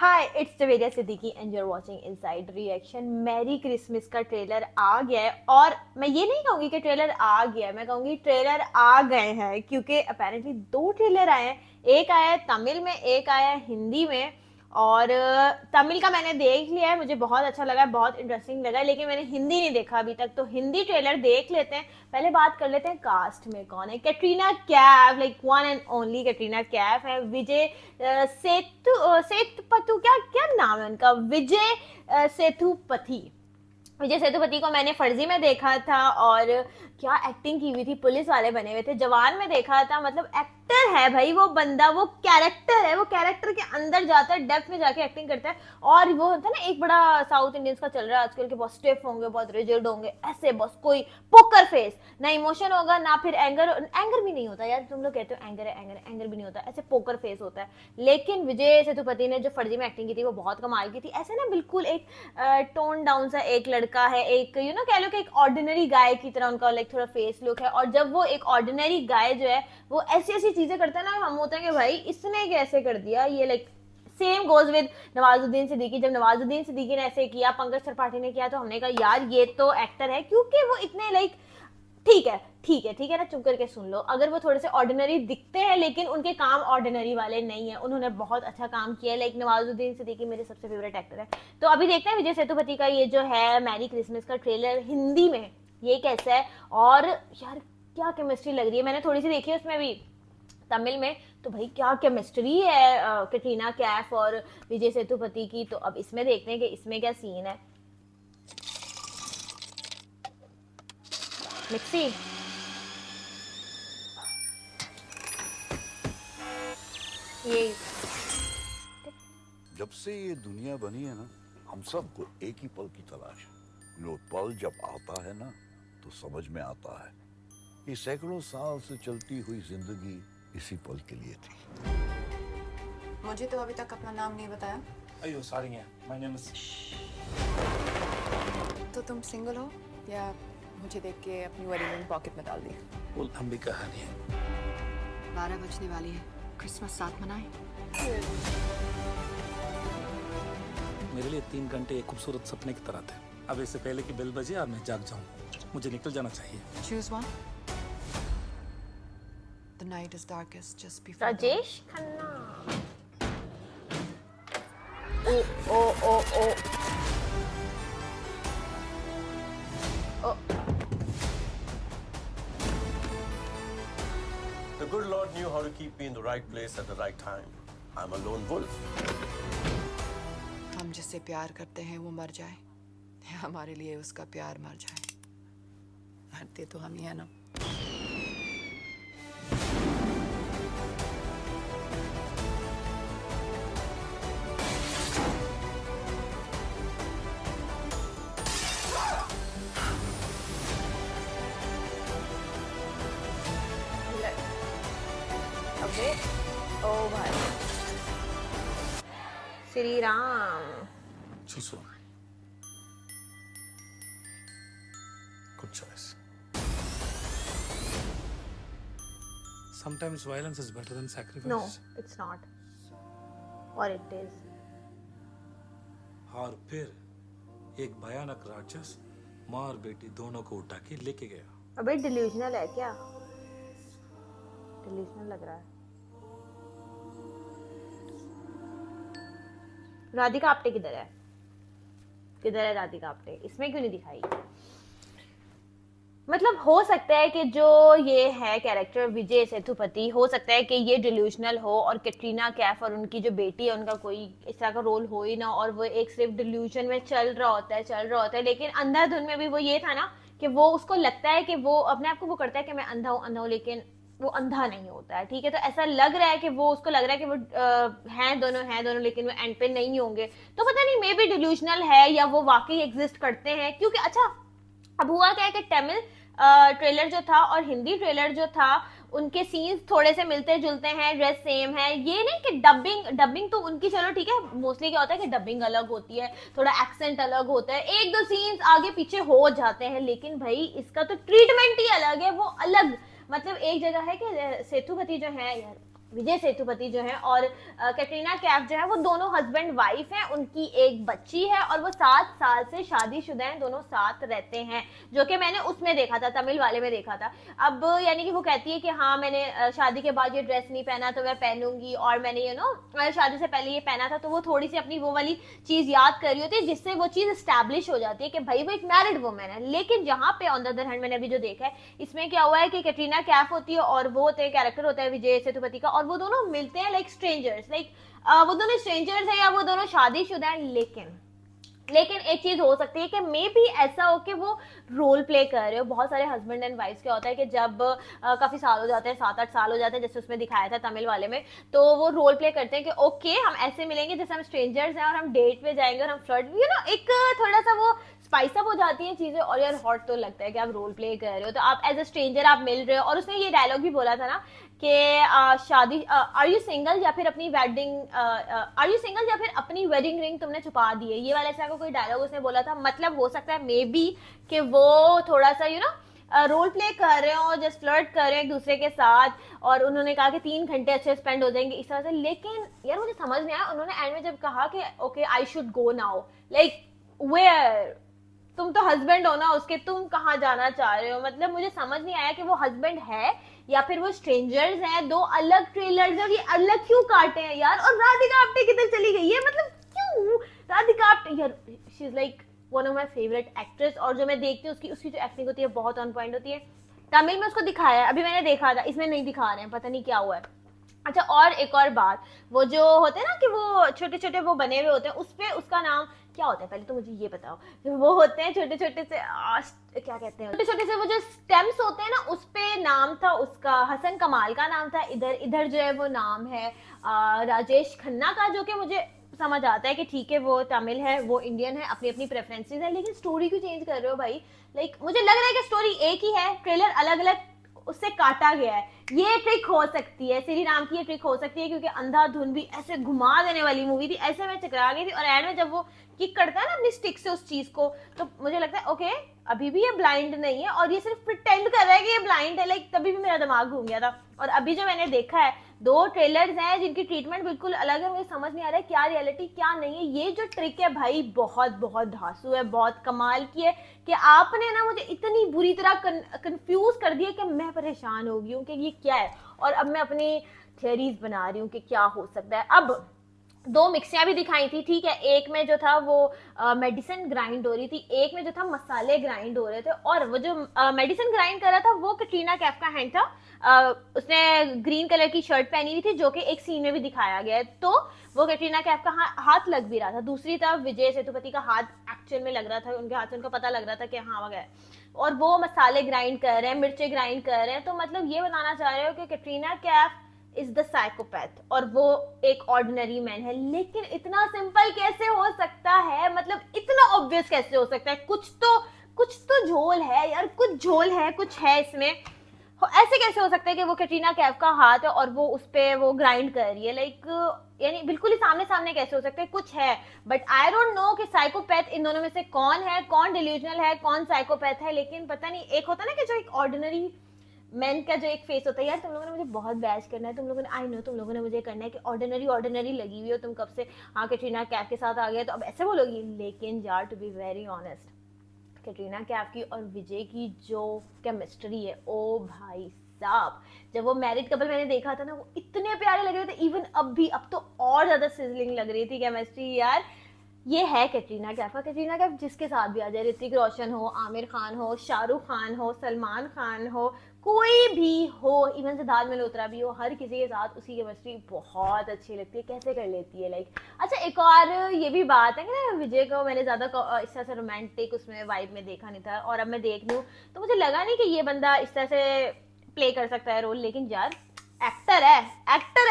Hi it's Javeria Siddiqui and you are watching inside reaction. Merry Christmas का trailer आ गया है और मैं ये नहीं कहूंगी कि ट्रेलर आ गया है, मैं कहूंगी ट्रेलर आ गए हैं क्योंकि अपेरेंटली दो ट्रेलर आए हैं। एक आया है तमिल में, एक आया है हिंदी में। और तमिल का मैंने देख लिया है, मुझे बहुत अच्छा लगा है, बहुत इंटरेस्टिंग लगा है, लेकिन मैंने हिंदी नहीं देखा अभी तक। तो हिंदी ट्रेलर देख लेते हैं। पहले बात कर लेते हैं कास्ट में कौन है। Katrina Kaif, like one and only Katrina Kaif है। विजय सेतुपति, क्या क्या नाम है उनका, विजय सेतुपति। विजय सेतुपति को मैंने फर्जी में देखा था और क्या एक्टिंग की हुई थी, पुलिस वाले बने हुए थे। जवान में देखा था, मतलब एक्टर है भाई वो बंदा, वो कैरेक्टर है, वो कैरेक्टर के अंदर जाता है, डेप्थ में जाके एक्टिंग करता है। और वो होता है ना, एक बड़ा साउथ इंडियंस का चल रहा है आजकल के, बहुत स्टिफ होंगे, बहुत रिजिड होंगे, ऐसे बस कोई पोकर फेस, ना इमोशन होगा ना फिर एंगर। एंगर भी नहीं होता यार, तुम लोग कहते हो एंगर है, एंगर है, एंगर भी नहीं होता, ऐसे पोकर फेस होता है। लेकिन विजय सेतुपति ने जो फर्जी में एक्टिंग की थी वो बहुत कमाल की थी। ऐसे ना बिल्कुल एक टोन डाउन सा एक लड़का है, एक कह लो कि एक ऑर्डिनरी गाय की तरह उनका लाइक थोड़ा फेस लुक है। और जब वो एक ऑर्डिनरी गाय जो है वो ऐसी ऐसी चीजें करता है ना, हम होते हैं कि भाई इसने कैसे कर दिया ये, like same goes with Nawazuddin Siddiqui. जब नवाजुद्दीन सिद्दीकी ने ऐसे किया, पंकज त्रिपाठी ने किया, तो हमने कहा यार ये तो एक्टर है, क्योंकि वो इतने लाइक ठीक है ठीक है ठीक है ना, चुप करके सुन लो। अगर वो थोड़े से ऑर्डिनरी दिखते हैं लेकिन उनके काम ऑर्डिनरी वाले नहीं है, उन्होंने बहुत अच्छा काम किया है। लाइक नवाजुद्दीन सिद्दीकी मेरे सबसे फेवरेट एक्टर है। तो अभी देखते हैं विजय सेतुपति का ये जो है मैरी क्रिसमस का ट्रेलर हिंदी में ये कैसा है। और यार क्या केमिस्ट्री लग रही है, मैंने थोड़ी सी देखी है उसमें भी तमिल में, तो भाई क्या केमिस्ट्री है कैटरीना कैफ और विजय सेतुपति की। तो अब इसमें देखते हैं कि इसमें क्या सीन है। मिक्सी ये जब से ये दुनिया बनी है ना, हम सबको एक ही पल की तलाश है। वो पल जब आता है ना, तो समझ में आता है कि सैकड़ों साल से चलती हुई जिंदगी इसी पल के लिए थी। मुझे तो अभी तक अपना नाम नहीं बताया। अयो सॉरी है, माय नेम इज। तो तुम सिंगल हो या मुझे देख के अपनी वेडिंग रिंग पॉकेट में डाल दी? वो लंबी कहानी है। 12 बजने वाली है, क्रिसमस साथ मनाएं। मेरे लिए 3 घंटे एक खूबसूरत सपने की तरह थे। अब इससे पहले कि बेल बजे और मैं जाग जाऊं, मुझे निकल जाना चाहिए। Choose one. The night is darkest just before dawn. Rajesh Khanna. O O O O O The good Lord knew how to keep me in the right place at the right time. I'm a lone wolf. हम जिससे प्यार करते हैं वो मर जाए, हमारे लिए उसका प्यार मर जाए। मरते तो हम ही है ना। अबे ओ भाई Shri Ram. चूसो। Good choice. Sometimes violence is better than sacrifice. No, it's not. Or it is. और फिर एक भयानक राक्षस माँ और बेटी दोनों को उठा के लेके गया। अबे डिल्यूजनल है क्या? डिल्यूजनल लग रहा है। राधिका आप्टे किधर है? किधर है राधिका आप्टे? इसमें क्यों नहीं दिखाई? मतलब हो सकता है कि जो ये है कैरेक्टर विजय सेतुपति, हो सकता है कि ये डिल्यूजनल हो और कैटरीना कैफ और उनकी जो बेटी है उनका कोई इस तरह का रोल हो ही ना, और वो एक सिर्फ डिल्यूजन में चल रहा होता है। लेकिन अंधाधुन में भी वो ये था ना कि वो उसको लगता है कि वो अपने आप को वो करता है कि मैं अंधा हूँ, लेकिन वो अंधा नहीं होता है। ठीक है, तो ऐसा लग रहा है कि वो उसको लग रहा है कि वो हैं दोनों, लेकिन वो एंड पे नहीं होंगे। तो पता नहीं मे बी डिल्यूजनल है या वो वाकई एग्जिस्ट करते हैं। क्योंकि अच्छा अब हुआ क्या है कि तमिल ट्रेलर जो था और हिंदी ट्रेलर जो था उनके सीन्स थोड़े से मिलते जुलते हैं, ड्रेस सेम है। ये नहीं कि डबिंग तो उनकी चलो ठीक है, मोस्टली क्या होता है कि डबिंग अलग होती है, थोड़ा एक्सेंट अलग होता है, एक दो सीन्स आगे पीछे हो जाते हैं, लेकिन भाई इसका तो ट्रीटमेंट ही अलग है, वो अलग। मतलब एक जगह है कि सेतुपति जो है यार विजय सेतुपति जो है और कैटरीना कैफ जो है वो दोनों हस्बैंड वाइफ हैं, उनकी एक बच्ची है और वो 7 साल से शादीशुदा हैं, दोनों साथ रहते हैं, जो कि मैंने उसमें देखा था, तमिल वाले में देखा था। अब यानी कि वो कहती है कि हाँ मैंने शादी के बाद ये ड्रेस नहीं पहना तो मैं पहनूंगी, और मैंने शादी से पहले ये पहना था, तो वो थोड़ी सी अपनी वो वाली चीज याद कर रही होती है जिससे वो चीज स्टैब्लिश हो जाती है कि भाई वो एक मैरिड वुमेन है। लेकिन जहाँ पे ऑन द अदर हैंड मैंने अभी जो देखा है, इसमें क्या हुआ है कि कैटरीना कैफ होती है और वो होते हैं, कैरेक्टर होता है विजय सेतुपति का, और वो दोनों मिलते हैं लाइक स्ट्रेंजर्स, लाइक वो दोनों स्ट्रेंजर्स हैं या वो दोनों शादीशुदा हैं। लेकिन एक चीज हो सकती है कि मे भी ऐसा हो कि वो रोल प्ले कर रहे हो। बहुत सारे हस्बैंड एंड वाइफ्स क्या होता है कि जब काफी साल हो जाते हैं, 7-8 साल हो जाते हैं, जैसे उसमें दिखाया था तमिल वाले में, तो वो रोल प्ले करते हैं कि ओके हम ऐसे मिलेंगे जैसे हम स्ट्रेंजर्स हैं और हम डेट पे जाएंगे और हम फ्लर्ट, एक थोड़ा सा वो स्पाइस अप हो जाती हैं चीजें, और यार हॉट तो लगता है कि आप रोल प्ले कर रहे हो, तो आप एज अ स्ट्रेंजर आप मिल रहे हो। और उसने ये डायलॉग भी बोला था ना कि शादी आर यू सिंगल या फिर अपनी वेडिंग आर यू सिंगल या फिर अपनी वेडिंग रिंग तुमने छुपा दी है, ये वाला ऐसा कोई डायलॉग उसने बोला था। मतलब हो सकता है मे बी कि वो थोड़ा सा रोल प्ले कर रहे हो, जस्ट फ्लर्ट कर रहे हैं एक दूसरे के साथ, और उन्होंने कहा कि 3 घंटे अच्छे स्पेंड हो जाएंगे इस तरह से। लेकिन यार मुझे समझ नहीं आया, उन्होंने एंड में जब कहा कि okay I should go now, like where, तुम तो हस्बैंड हो ना उसके, तुम कहाँ जाना चाह रहे हो? मतलब मुझे समझ नहीं आया कि वो हस्बैंड है या फिर वो स्ट्रेंजर्स हैं। 2 अलग ट्रेलर्स हैं और ये अलग क्यों काटे हैं यार? और राधिका आप्टे किधर चली गई है? मतलब क्यों राधिका आप्टे, यार she is like one of my favourite actress, और जो मैं देखती हूँ उसकी जो एक्टिंग होती है बहुत ऑन पॉइंट होती है। तमिल में उसको दिखाया है, अभी मैंने देखा था, इसमें नहीं दिखा रहे हैं, पता नहीं क्या हुआ है। अच्छा, और एक और बात, वो जो होते हैं ना कि वो छोटे छोटे वो बने हुए होते हैं, उस पे उसका नाम क्या होता है पहले तो मुझे ये बताओ। वो होते हैं छोटे छोटे से क्या कहते हैं, छोटे छोटे से वो जो स्टेम्स होते हैं ना, उस पे नाम था उसका, हसन कमाल का नाम था। इधर जो है वो नाम है राजेश खन्ना का, जो कि मुझे समझ आता है कि ठीक है वो तमिल है, वो इंडियन है, अपनी अपनी प्रेफरेंसेस है, लेकिन स्टोरी क्यों चेंज कर रहे हो भाई? लाइक मुझे लग रहा है कि स्टोरी एक ही है, ट्रेलर अलग अलग उससे काटा गया है। ये ट्रिक हो सकती है, श्री राम की ये ट्रिक हो सकती है, क्योंकि अंधाधुन भी ऐसे घुमा देने वाली मूवी थी, ऐसे में चकरा गई थी, और एंड में जब वो किक करता है ना अपनी स्टिक से उस चीज को, तो मुझे लगता है ओके अभी भी ये ब्लाइंड नहीं है और ये सिर्फ प्रिटेंड कर रहा है कि ये ब्लाइंड है। लाइक तभी भी मेरा दिमाग घूम गया था। और अभी जो मैंने देखा है, 2 ट्रेलर्स हैं जिनकी ट्रीटमेंट बिल्कुल अलग है, मुझे समझ नहीं आ रहा है क्या रियलिटी क्या नहीं है। ये जो ट्रिक है भाई बहुत बहुत धांसू है, बहुत कमाल की है, कि आपने ना मुझे इतनी बुरी तरह कंफ्यूज कर दिया कि मैं परेशान हो गई हूँ कि ये क्या है, और अब मैं अपनी थियरीज बना रही हूँ कि क्या हो सकता है। अब 2 मिक्सियां भी दिखाई थी, ठीक है, एक में जो था वो मेडिसिन ग्राइंड हो रही थी, एक में जो था मसाले ग्राइंड हो रहे थे, और वो जो मेडिसिन ग्राइंड कर रहा था वो कैटरीना कैफ का हैंड था। उसने ग्रीन कलर की शर्ट पहनी हुई थी, जो कि एक सीन में भी दिखाया गया है, तो वो कैटरीना कैफ का हाथ लग भी रहा था। दूसरी तरफ विजय सेतुपति का हाथ एक्चुअल में लग रहा था, उनके हाथ से उनको पता लग रहा था कि हाँ वगैरह, और वो मसाले ग्राइंड कर रहे हैं, मिर्चे ग्राइंड कर रहे हैं। तो मतलब ये बताना चाह रहे हो कि Katrina Kaif is the psychopath और वो एक ऑर्डिनरी मैन है। लेकिन इतना सिंपल कैसे हो सकता है? मतलब इतना ऑब्वियस कैसे हो सकता है? कुछ तो झोल है यार, कुछ झोल है, कुछ है इसमें। ऐसे कैसे हो सकता है कि वो कैटरीना कैफ का हाथ है और वो उस पे वो ग्राइंड कर रही है? लाइक यानी बिल्कुल ही सामने सामने कैसे हो सकता है? कुछ है, बट आई डोंट नो कि साइकोपैथ इन दोनों में से कौन है, कौन डिल्यूजनल है, कौन साइकोपैथ है। लेकिन पता नहीं, एक होता है ना कि जो एक ऑर्डिनरी मैन का जो एक फेस होता है, यार तुम लोगों ने मुझे बहुत बैश करना है, तुम लोगों ने, आई नो तुम लोगों ने मुझे करना है कि ऑर्डिनरी लगी हुई हो तुम कब से, हाँ कैटरीना कैफ के साथ आ गया तो अब ऐसे बोलोगी। लेकिन यार to be very honest, Katrina Kaif की और विजय की जो केमिस्ट्री है, ओ भाई साहब, जब वो मैरिड कपल मैंने देखा था ना, वो इतने प्यारे लग रहे थे। इवन अब तो और ज्यादा सिजलिंग लग रही थी केमिस्ट्री यार। ये है कैटरीना कैफ का। कैटरीना कैफ जिसके साथ भी आ जाए, ऋतिक रोशन हो, आमिर खान हो, शाहरुख खान हो, सलमान खान हो, कोई भी हो, इवन सिद्धार्थ मल्होत्रा भी हो, हर किसी के साथ उसकी केमिस्ट्री बहुत अच्छी लगती है। कैसे कर लेती है लाइक। अच्छा, एक और ये भी बात है कि ना, विजय को मैंने ज्यादा इस तरह से रोमांटिक उसमें वाइब में देखा नहीं था, और अब मैं देख लूँ तो मुझे लगा नहीं कि ये बंदा इस तरह से प्ले कर सकता है रोल। लेकिन यार एक्टर है,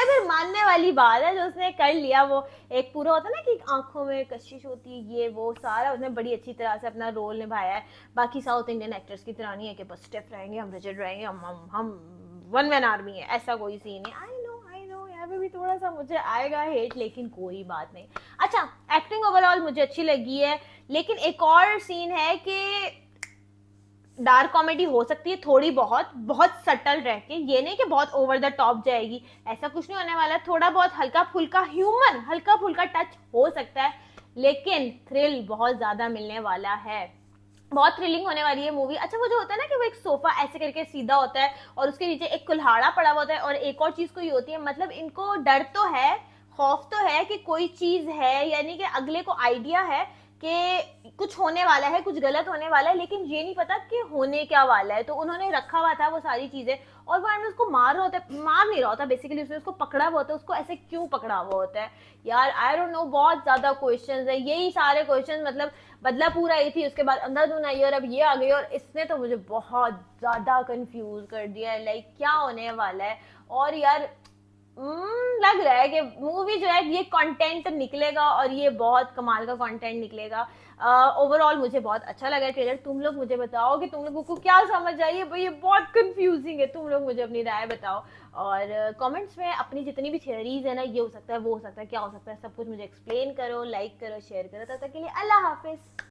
फिर मानने वाली बात है जो उसने कर लिया। वो एक पूरा होता है ना कि आंखों में कशिश होती है, ये वो सारा उसने बड़ी अच्छी तरह से अपना रोल निभाया है। बाकी साउथ इंडियन एक्टर्स की तरह नहीं है कि बस स्टिफ रहेंगे, हम रिजिड रहेंगे, हम वन मैन आर्मी है, ऐसा कोई सीन है। आई नो यहाँ पे भी थोड़ा सा मुझे आएगा हेट, लेकिन कोई बात नहीं। अच्छा, एक्टिंग ओवरऑल मुझे अच्छी लगी है, लेकिन एक और सीन है कि डार्क कॉमेडी हो सकती है थोड़ी बहुत, बहुत सटल रह के, ये नहीं कि बहुत ओवर द टॉप जाएगी, ऐसा कुछ नहीं होने वाला है। थोड़ा बहुत हल्का फुल्का ह्यूमन, हल्का फुल्का टच हो सकता है, लेकिन थ्रिल बहुत ज्यादा मिलने वाला है, बहुत थ्रिलिंग होने वाली है मूवी। अच्छा वो जो होता है ना कि वो एक सोफा ऐसे करके सीधा होता है और उसके नीचे एक कुल्हाड़ा पड़ा हुआ होता है, और एक और चीज कोई होती है, मतलब इनको डर तो है, खौफ तो है कि कोई चीज है, यानी कि अगले को आइडिया है कि कुछ होने वाला है, कुछ गलत होने वाला है, लेकिन ये नहीं पता कि होने क्या वाला है। तो उन्होंने रखा हुआ था वो सारी चीजें, और वो उसको मार रहा होता है, मार नहीं रहा होता बेसिकली, उसने उसको पकड़ा हुआ होता है, उसको ऐसे क्यों पकड़ा हुआ होता है यार, आई डोंट नो। बहुत ज्यादा क्वेश्चंस है, यही सारे क्वेश्चंस, मतलब बदलापुर आई थी, उसके बाद अंधाधुन आई और अब ये आ गई, और इसने तो मुझे बहुत ज्यादा कंफ्यूज कर दिया है, लाइक क्या होने वाला है। और यार लग रहा है कि मूवी जो है ये कंटेंट निकलेगा, और ये बहुत कमाल का कंटेंट निकलेगा। ओवरऑल मुझे बहुत अच्छा लगा ट्रेलर। तुम लोग मुझे बताओ कि तुम लोगों को क्या समझ आई है, भाई ये बहुत कंफ्यूजिंग है, तुम लोग मुझे अपनी राय बताओ, और कमेंट्स में अपनी जितनी भी थियरीज है ना, ये हो सकता है, वो हो सकता है, क्या हो सकता है, सब कुछ मुझे एक्सप्लेन करो, लाइक करो, शेयर करो। तब तक के लिए अल्लाह हाफिज।